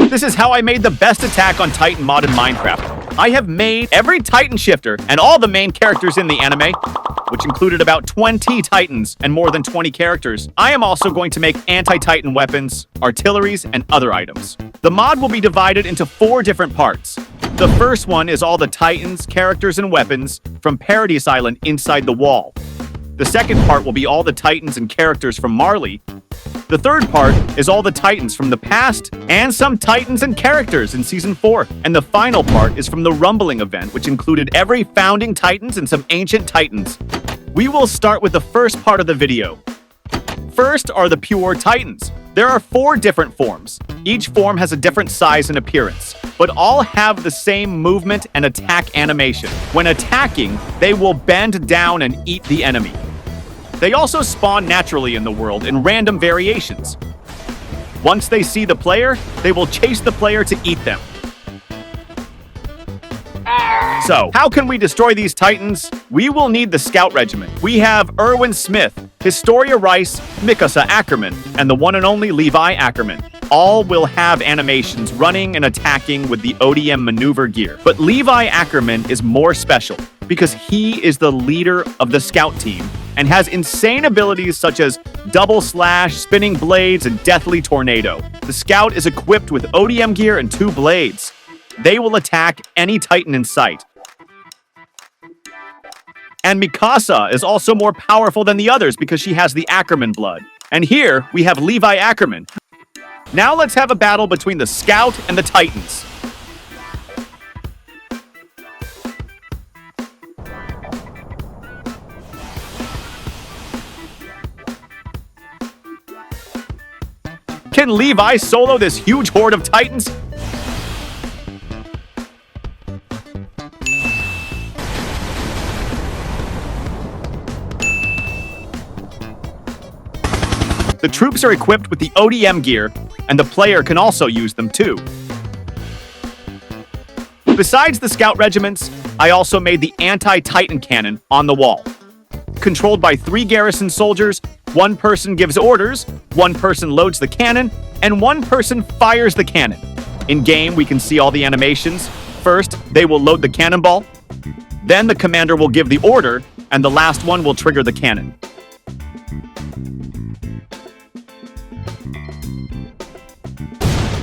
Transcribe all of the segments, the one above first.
This is how I made the best attack on Titan mod in Minecraft. I have made every Titan shifter and all the main characters in the anime, which included about 20 Titans and more than 20 characters. I am also going to make anti-Titan weapons, artilleries, and other items. The mod will be divided into 4 different parts. The first one is all the Titans, characters, and weapons from Paradis Island inside the wall. The second part will be all the Titans and characters from Marley. The third part is all the Titans from the past and some Titans and characters in Season 4. And the final part is from the Rumbling event, which included every founding Titans and some ancient Titans. We will start with the first part of the video. First are the pure Titans. There are 4 different forms. Each form has a different size and appearance, but all have the same movement and attack animation. When attacking, they will bend down and eat the enemy. They also spawn naturally in the world in random variations. Once they see the player, they will chase the player to eat them. So, how can we destroy these Titans? We will need the Scout Regiment. We have Erwin Smith, Historia Rice, Mikasa Ackerman, and the one and only Levi Ackerman. All will have animations running and attacking with the ODM maneuver gear. But Levi Ackerman is more special because he is the leader of the Scout team and has insane abilities such as double slash, spinning blades, and deathly tornado. The Scout is equipped with ODM gear and 2 blades. They will attack any Titan in sight. And Mikasa is also more powerful than the others because she has the Ackerman blood. And here we have Levi Ackerman. Now let's have a battle between the Scout and the Titans. Can Levi solo this huge horde of Titans? The troops are equipped with the ODM gear, and the player can also use them too. Besides the Scout regiments, I also made the anti-Titan cannon on the wall. Controlled by 3 garrison soldiers, 1 person gives orders, 1 person loads the cannon, and 1 person fires the cannon. In-game, we can see all the animations. First, they will load the cannonball. Then the commander will give the order, and the last one will trigger the cannon.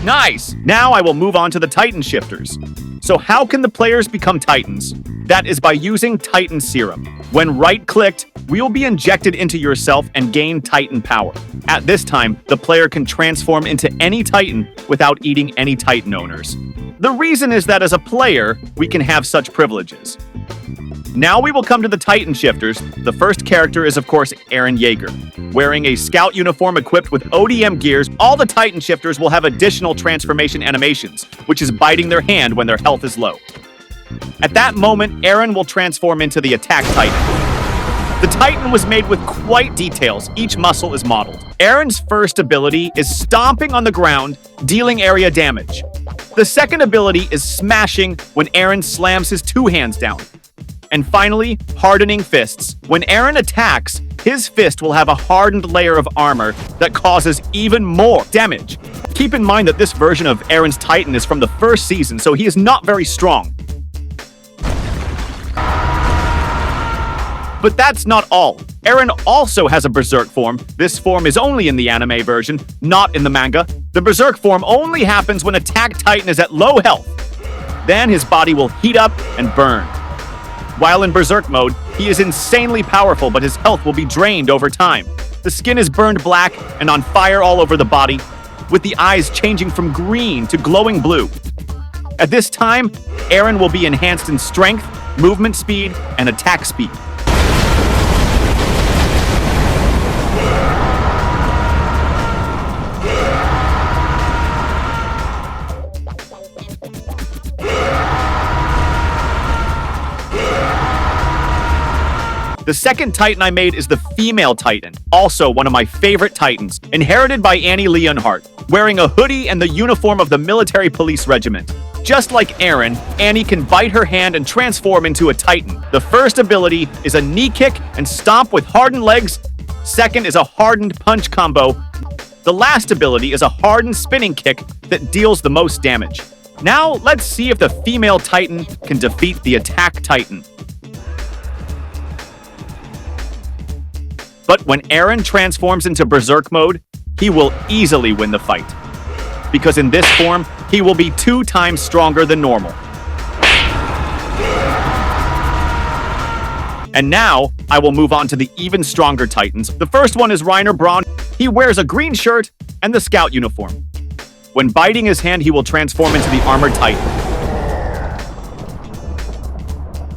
Nice! Now I will move on to the Titan shifters. So how can the players become Titans? That is by using Titan Serum. When right-clicked, we will be injected into yourself and gain Titan power. At this time, the player can transform into any Titan without eating any Titan owners. The reason is that as a player, we can have such privileges. Now we will come to the Titan shifters. The first character is, of course, Eren Yeager. Wearing a scout uniform equipped with ODM gears, all the Titan shifters will have additional transformation animations, which is biting their hand when their health is low. At that moment, Eren will transform into the Attack Titan. The Titan was made with quite details. Each muscle is modeled. Eren's first ability is stomping on the ground, dealing area damage. The second ability is smashing when Eren slams his 2 hands down. And finally, hardening fists. When Eren attacks, his fist will have a hardened layer of armor that causes even more damage. Keep in mind that this version of Eren's Titan is from the first season, so he is not very strong. But that's not all. Eren also has a Berserk form. This form is only in the anime version, not in the manga. The Berserk form only happens when Attack Titan is at low health. Then his body will heat up and burn. While in Berserk mode, he is insanely powerful, but his health will be drained over time. The skin is burned black and on fire all over the body, with the eyes changing from green to glowing blue. At this time, Eren will be enhanced in strength, movement speed, and attack speed. The second Titan I made is the female Titan, also one of my favorite Titans, inherited by Annie Leonhardt, wearing a hoodie and the uniform of the military police regiment. Just like Eren, Annie can bite her hand and transform into a Titan. The first ability is a knee kick and stomp with hardened legs. Second is a hardened punch combo. The last ability is a hardened spinning kick that deals the most damage. Now, let's see if the female Titan can defeat the attack Titan. But when Eren transforms into Berserk mode, he will easily win the fight. Because in this form, he will be 2 times stronger than normal. And now, I will move on to the even stronger Titans. The first one is Reiner Braun. He wears a green shirt and the scout uniform. When biting his hand, he will transform into the Armored Titan.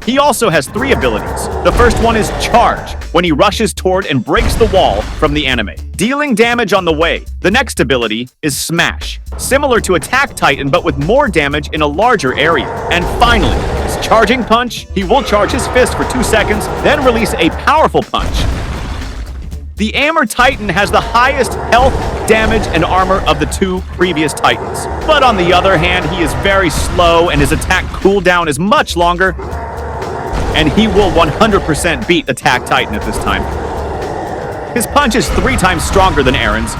He also has 3 abilities. The first one is Charge, when he rushes toward and breaks the wall from the anime, dealing damage on the way. The next ability is Smash, similar to Attack Titan but with more damage in a larger area. And finally, his Charging Punch. He will charge his fist for 2 seconds, then release a powerful punch. The Armored Titan has the highest health, damage, and armor of the 2 previous Titans. But on the other hand, he is very slow and his attack cooldown is much longer. And he will 100% beat Attack Titan at this time. His punch is 3 times stronger than Eren's.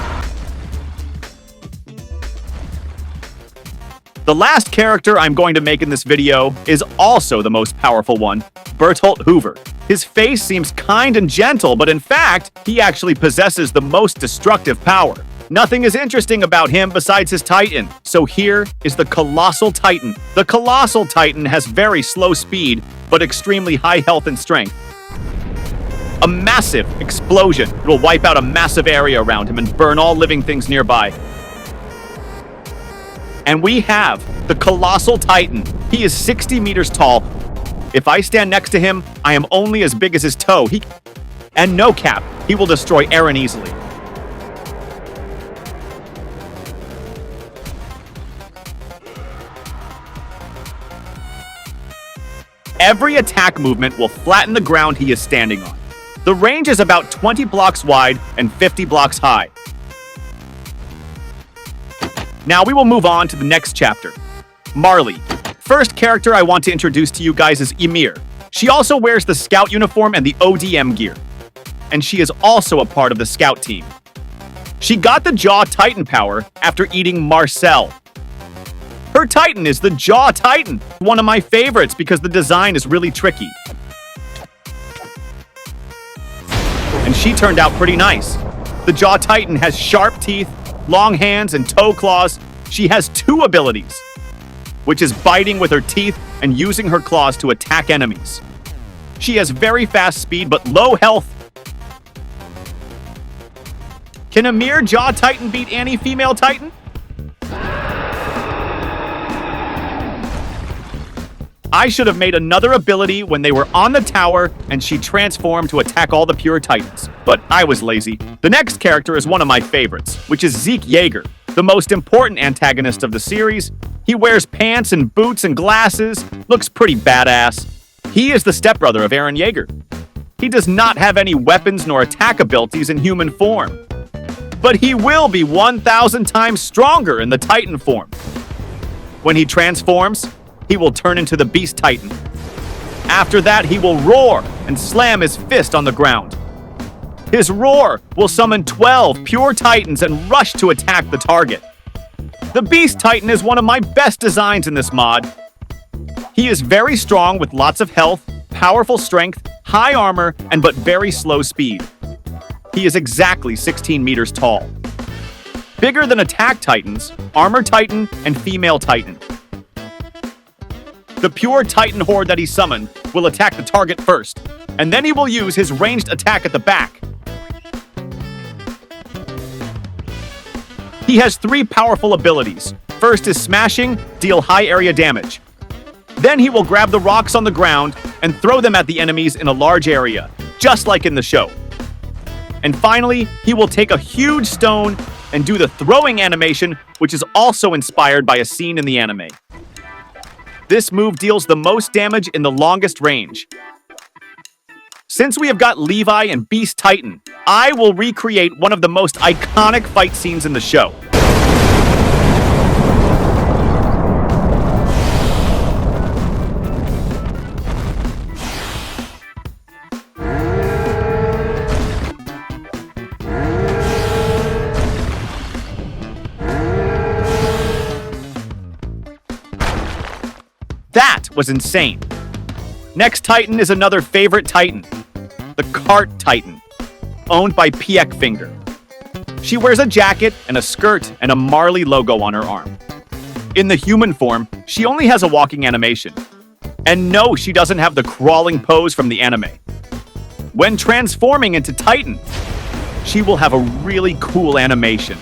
The last character I'm going to make in this video is also the most powerful one, Bertolt Hoover. His face seems kind and gentle, but in fact, he actually possesses the most destructive power. Nothing is interesting about him besides his Titan. So here is the Colossal Titan. The Colossal Titan has very slow speed, but extremely high health and strength. A massive explosion will wipe out a massive area around him and burn all living things nearby. And we have the Colossal Titan. He is 60 meters tall. If I stand next to him, I am only as big as his toe. And no cap, he will destroy Eren easily. Every attack movement will flatten the ground he is standing on. The range is about 20 blocks wide and 50 blocks high. Now we will move on to the next chapter. Marley. First character I want to introduce to you guys is Ymir. She also wears the scout uniform and the ODM gear. And she is also a part of the scout team. She got the Jaw Titan power after eating Marcel. Her Titan is the Jaw Titan, one of my favorites because the design is really tricky. And she turned out pretty nice. The Jaw Titan has sharp teeth, long hands, and toe claws. She has 2 abilities, which is biting with her teeth and using her claws to attack enemies. She has very fast speed but low health. Can a mere Jaw Titan beat any female Titan? I should have made another ability when they were on the tower and she transformed to attack all the pure Titans, but I was lazy. The next character is one of my favorites, which is Zeke Yeager, the most important antagonist of the series. He wears pants and boots and glasses, looks pretty badass. He is the stepbrother of Eren Yeager. He does not have any weapons nor attack abilities in human form, but he will be 1,000 times stronger in the Titan form. When he transforms, he will turn into the Beast Titan. After that, he will roar and slam his fist on the ground. His roar will summon 12 pure Titans and rush to attack the target. The Beast Titan is one of my best designs in this mod. He is very strong with lots of health, powerful strength, high armor, and but very slow speed. He is exactly 16 meters tall. Bigger than Attack Titans, Armor Titan, and Female Titan. The pure Titan horde that he summoned will attack the target first, and then he will use his ranged attack at the back. He has 3 powerful abilities. First is Smashing, deal high area damage. Then he will grab the rocks on the ground and throw them at the enemies in a large area, just like in the show. And finally, he will take a huge stone and do the throwing animation, which is also inspired by a scene in the anime. This move deals the most damage in the longest range. Since we have got Levi and Beast Titan, I will recreate one of the most iconic fight scenes in the show. was insane. Next Titan is another favorite Titan, the Cart Titan, owned by Finger. She wears a jacket and a skirt and a Marley logo on her arm. In the human form, she only has a walking animation. And no, she doesn't have the crawling pose from the anime. When transforming into Titan, she will have a really cool animation.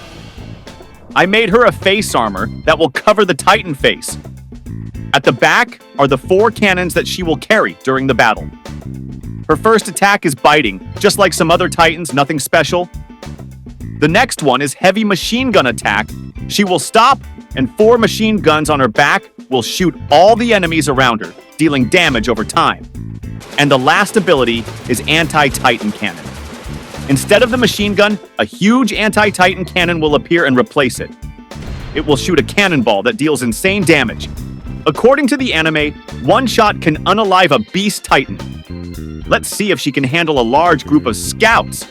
I made her a face armor that will cover the Titan face. At the back are the 4 cannons that she will carry during the battle. Her first attack is biting, just like some other Titans, nothing special. The next one is heavy machine gun attack. She will stop, and 4 machine guns on her back will shoot all the enemies around her, dealing damage over time. And the last ability is anti-Titan cannon. Instead of the machine gun, a huge anti-Titan cannon will appear and replace it. It will shoot a cannonball that deals insane damage. According to the anime, one shot can unalive a beast Titan. Let's see if she can handle a large group of scouts.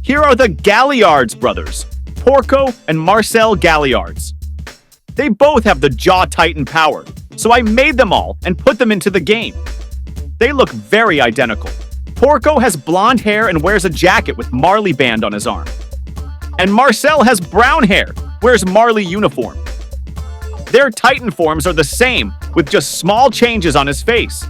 Here are the Galliards brothers, Porco and Marcel Galliards. They both have the Jaw Titan power, so I made them all and put them into the game. They look very identical. Porco has blonde hair and wears a jacket with Marley band on his arm. And Marcel has brown hair, wears Marley uniform. Their Titan forms are the same, with just small changes on his face.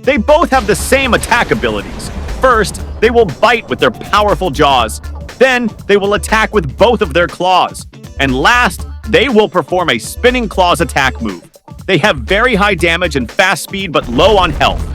They both have the same attack abilities. First, they will bite with their powerful jaws. Then, they will attack with both of their claws. And last, they will perform a spinning claws attack move. They have very high damage and fast speed, but low on health.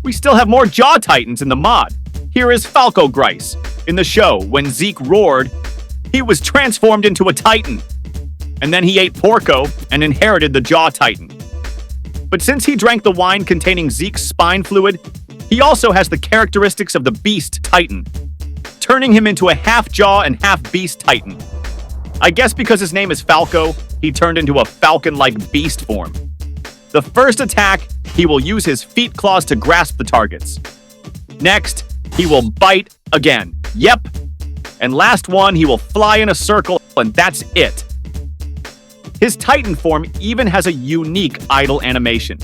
We still have more Jaw Titans in the mod. Here is Falco Grice. In the show, when Zeke roared, he was transformed into a Titan. And then he ate Porco and inherited the Jaw Titan. But since he drank the wine containing Zeke's spine fluid, he also has the characteristics of the Beast Titan, turning him into a half-jaw and half-beast Titan. I guess because his name is Falco, he turned into a falcon-like beast form. The first attack, he will use his feet claws to grasp the targets. Next, he will bite again. Yep. And last one, he will fly in a circle, and that's it. His Titan form even has a unique idle animation.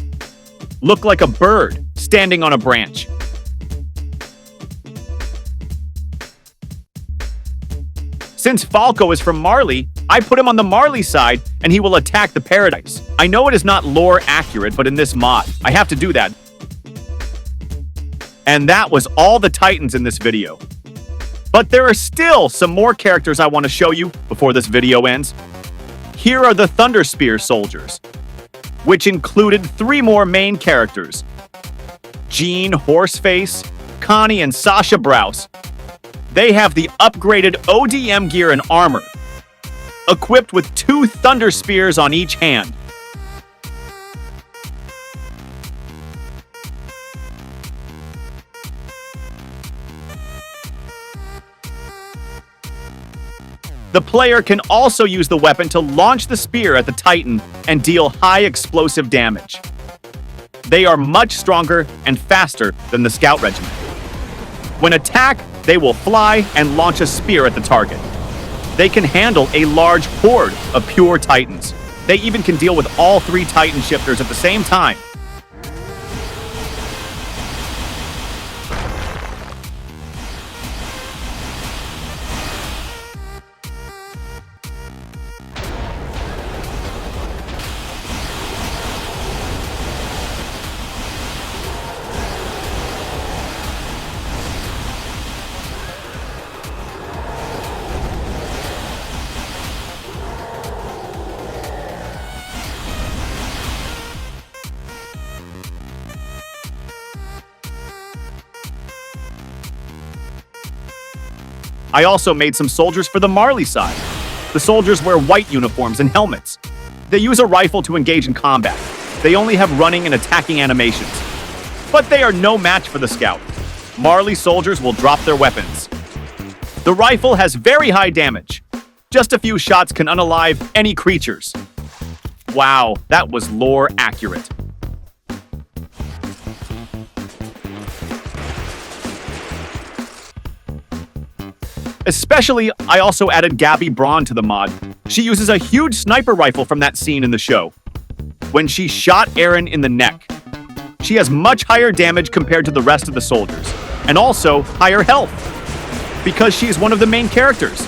Look like a bird standing on a branch. Since Falco is from Marley, I put him on the Marley side, and he will attack the Paradis. I know it is not lore accurate, but in this mod, I have to do that. And that was all the Titans in this video. But there are still some more characters I want to show you before this video ends. Here are the Thunder Spear soldiers, which included 3 more main characters: Jean Horseface, Connie, and Sasha Browse. They have the upgraded ODM gear and armor, equipped with 2 Thunder Spears on each hand. The player can also use the weapon to launch the spear at the Titan and deal high explosive damage. They are much stronger and faster than the Scout Regiment. When attacked, they will fly and launch a spear at the target. They can handle a large horde of pure Titans. They even can deal with all 3 Titan shifters at the same time. I also made some soldiers for the Marley side. The soldiers wear white uniforms and helmets. They use a rifle to engage in combat. They only have running and attacking animations. But they are no match for the scout. Marley soldiers will drop their weapons. The rifle has very high damage. Just a few shots can unalive any creatures. Wow, that was lore accurate. Especially, I also added Gabby Braun to the mod. She uses a huge sniper rifle from that scene in the show. When she shot Eren in the neck, she has much higher damage compared to the rest of the soldiers, and also higher health, because she is one of the main characters.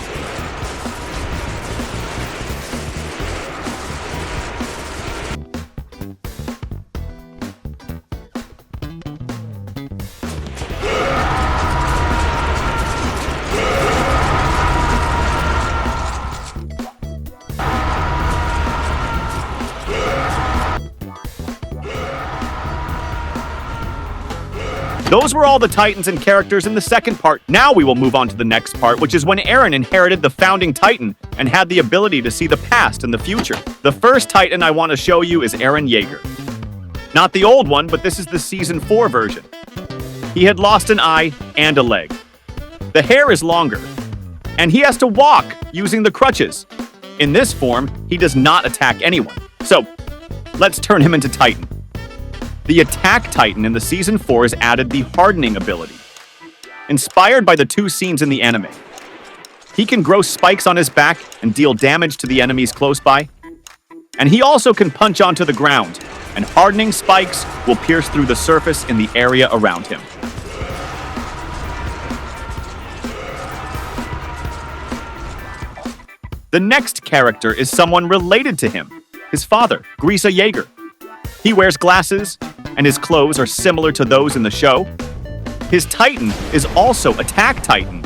Those were all the Titans and characters in the second part. Now we will move on to the next part, which is when Eren inherited the founding Titan and had the ability to see the past and the future. The first Titan I want to show you is Eren Yeager. Not the old one, but this is the Season 4 version. He had lost an eye and a leg. The hair is longer, and he has to walk using the crutches. In this form, he does not attack anyone. So, let's turn him into Titan. The Attack Titan in the Season 4 is added the Hardening ability, inspired by the 2 scenes in the anime. He can grow spikes on his back and deal damage to the enemies close by. And he also can punch onto the ground, and hardening spikes will pierce through the surface in the area around him. The next character is someone related to him, his father, Grisha Yeager. He wears glasses, and his clothes are similar to those in the show. His Titan is also Attack Titan,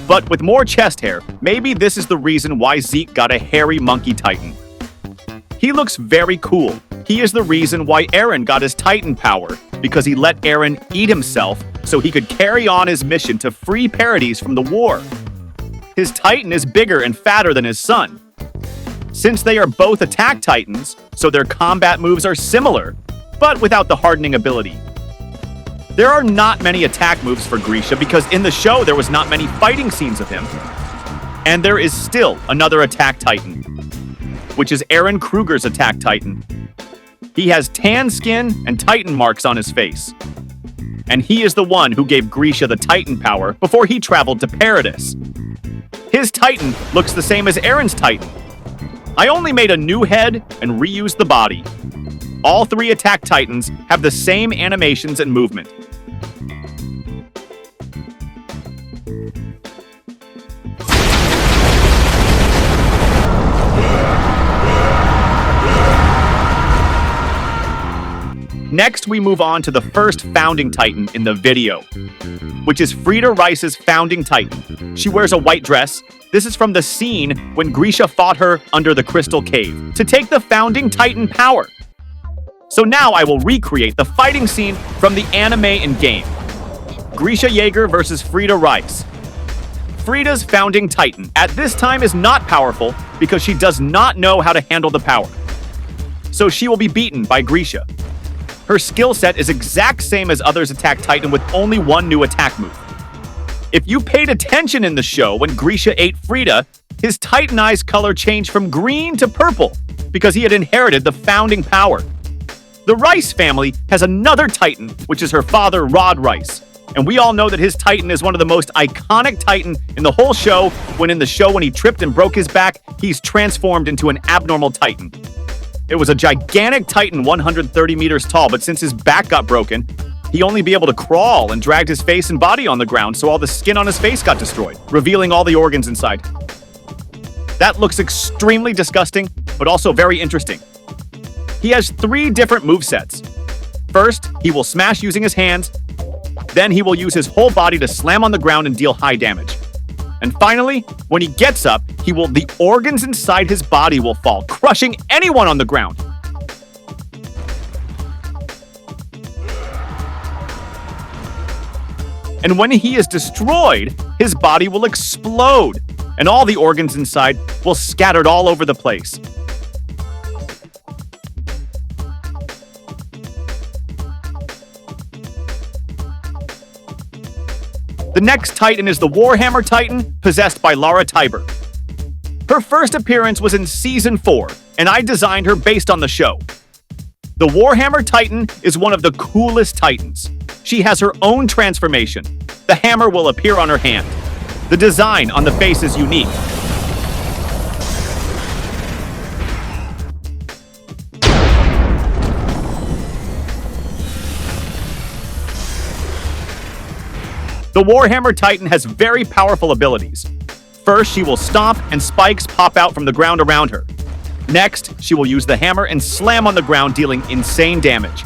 but with more chest hair. Maybe this is the reason why Zeke got a hairy monkey Titan. He looks very cool. He is the reason why Eren got his Titan power, because he let Eren eat himself so he could carry on his mission to free Paradis from the war. His Titan is bigger and fatter than his son. Since they are both Attack Titans, so their combat moves are similar, but without the hardening ability. There are not many attack moves for Grisha because in the show there was not many fighting scenes of him. And there is still another Attack Titan, which is Eren Kruger's Attack Titan. He has tan skin and Titan marks on his face. And he is the one who gave Grisha the Titan power before he traveled to Paradis. His Titan looks the same as Eren's Titan. I only made a new head and reused the body. All 3 Attack Titans have the same animations and movement. Next, we move on to the first Founding Titan in the video, which is Frida Rice's Founding Titan. She wears a white dress. This is from the scene when Grisha fought her under the Crystal Cave to take the Founding Titan power. So now I will recreate the fighting scene from the anime and game. Grisha Yeager versus Frida Rice. Frida's Founding Titan at this time is not powerful because she does not know how to handle the power. So she will be beaten by Grisha. Her skill set is exact same as others Attack Titan with only one new attack move. If you paid attention in the show when Grisha ate Frida, his Titan eyes color changed from green to purple because he had inherited the founding power. The Rice family has another Titan, which is her father, Rod Rice. And we all know that his Titan is one of the most iconic Titan in the whole show. When he tripped and broke his back, he's transformed into an abnormal Titan. It was a gigantic Titan 130 meters tall, but since his back got broken, he only be able to crawl and dragged his face and body on the ground, so all the skin on his face got destroyed, revealing all the organs inside. That looks extremely disgusting, but also very interesting. He has 3 different movesets. First, he will smash using his hands. Then he will use his whole body to slam on the ground and deal high damage. And finally, when he gets up, the organs inside his body will fall, crushing anyone on the ground. And when he is destroyed, his body will explode, and all the organs inside will scatter all over the place. The next Titan is the Warhammer Titan, possessed by Lara Tiber. Her first appearance was in Season 4, and I designed her based on the show. The Warhammer Titan is one of the coolest Titans. She has her own transformation. The hammer will appear on her hand. The design on the face is unique. The Warhammer Titan has very powerful abilities. First, she will stomp and spikes pop out from the ground around her. Next, she will use the hammer and slam on the ground, dealing insane damage.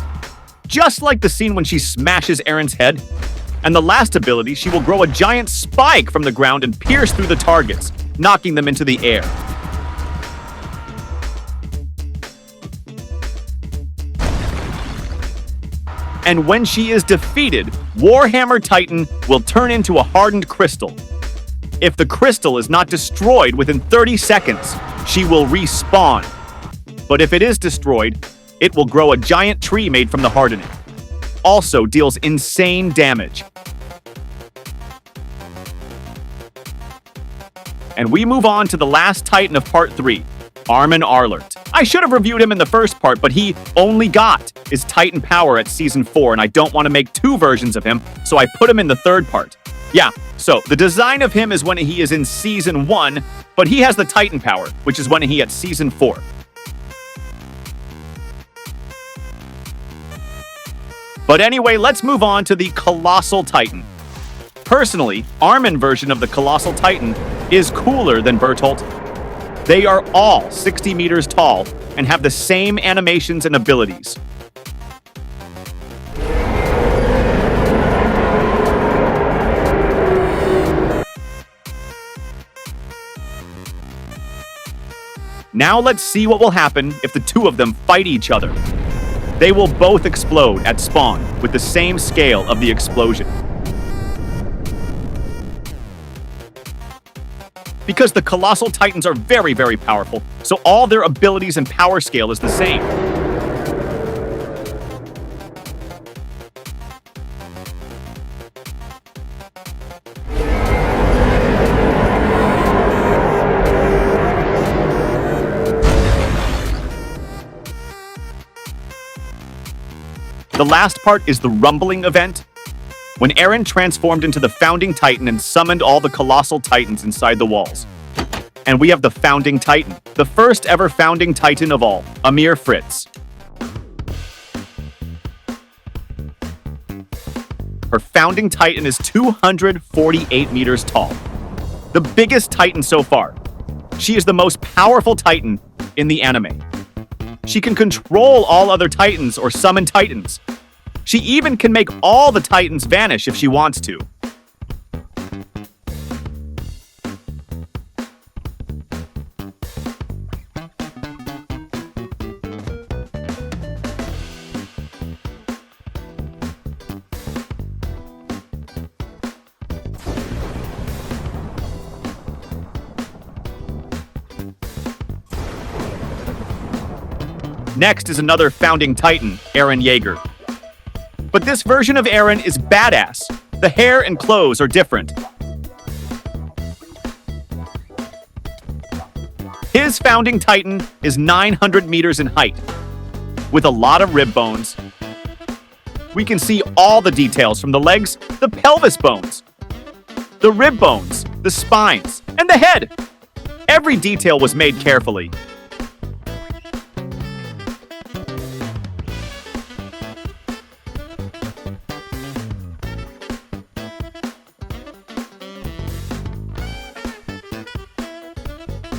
Just like the scene when she smashes Eren's head. And the last ability, she will grow a giant spike from the ground and pierce through the targets, knocking them into the air. And when she is defeated, Warhammer Titan will turn into a hardened crystal. If the crystal is not destroyed within 30 seconds, she will respawn. But if it is destroyed, it will grow a giant tree made from the hardening. Also deals insane damage. And we move on to the last Titan of Part 3, Armin Arlert. I should have reviewed him in the first part, but he only got his Titan power at Season 4, and I don't want to make 2 versions of him, so I put him in the third part. Yeah, so the design of him is when he is in Season 1, but he has the Titan power, which is when he at Season 4. But anyway, let's move on to the Colossal Titan. Personally, Armin version of the Colossal Titan is cooler than Bertolt. They are all 60 meters tall and have the same animations and abilities. Now let's see what will happen if the 2 of them fight each other. They will both explode at spawn with the same scale of the explosion. Because the Colossal Titans are very, very powerful, so all their abilities and power scale is the same. The last part is the Rumbling event, when Eren transformed into the Founding Titan and summoned all the Colossal Titans inside the walls. And we have the Founding Titan, the first ever Founding Titan of all, Amir Fritz. Her Founding Titan is 248 meters tall, the biggest Titan so far. She is the most powerful Titan in the anime. She can control all other Titans or summon Titans. She even can make all the Titans vanish if she wants to. Next is another Founding Titan, Eren Yeager. But this version of Eren is badass. The hair and clothes are different. His Founding Titan is 900 meters in height, with a lot of rib bones, We can see all the details from the legs, the pelvis bones, the rib bones, the spines, and the head. Every detail was made carefully.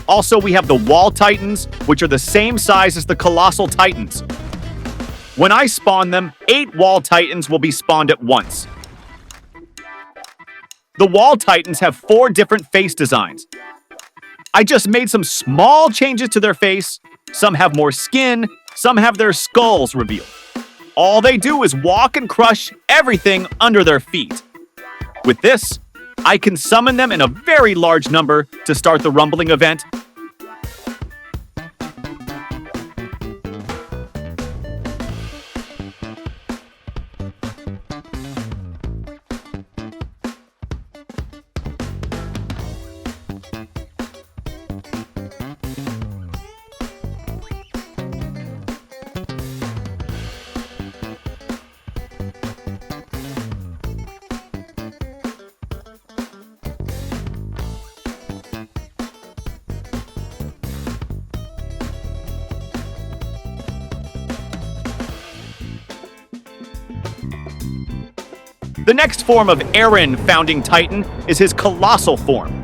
Also, we have the Wall Titans, which are the same size as the Colossal Titans. When I spawn them, 8 Wall Titans will be spawned at once. The Wall Titans have 4 different face designs. I just made some small changes to their face. Some have more skin, some have their skulls revealed. All they do is walk and crush everything under their feet. With this, I can summon them in a very large number to start the rumbling event. The next form of Eren Founding Titan is his Colossal form.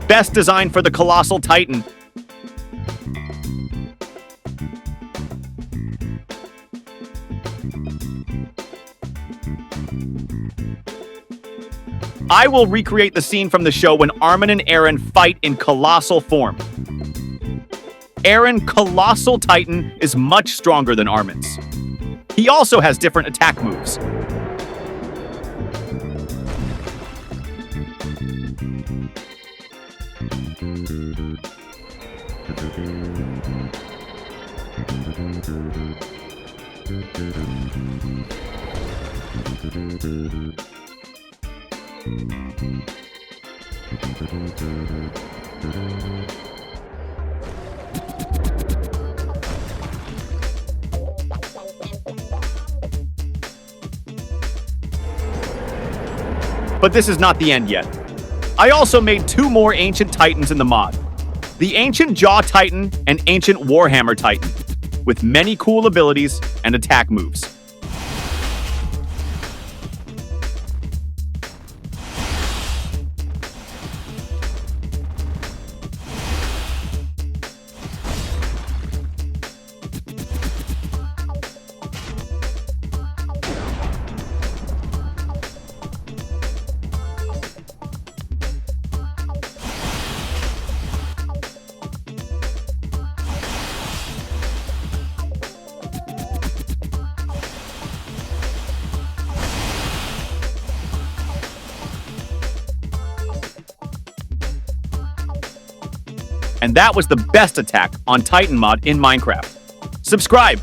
Best design for the Colossal Titan. I will recreate the scene from the show when Armin and Eren fight in Colossal form. Eren Colossal Titan is much stronger than Armin's. He also has different attack moves. But this is not the end yet. I also made 2 more Ancient Titans in the mod. The Ancient Jaw Titan and Ancient Warhammer Titan, with many cool abilities and attack moves. And that was the best attack on Titan mod in Minecraft. Subscribe!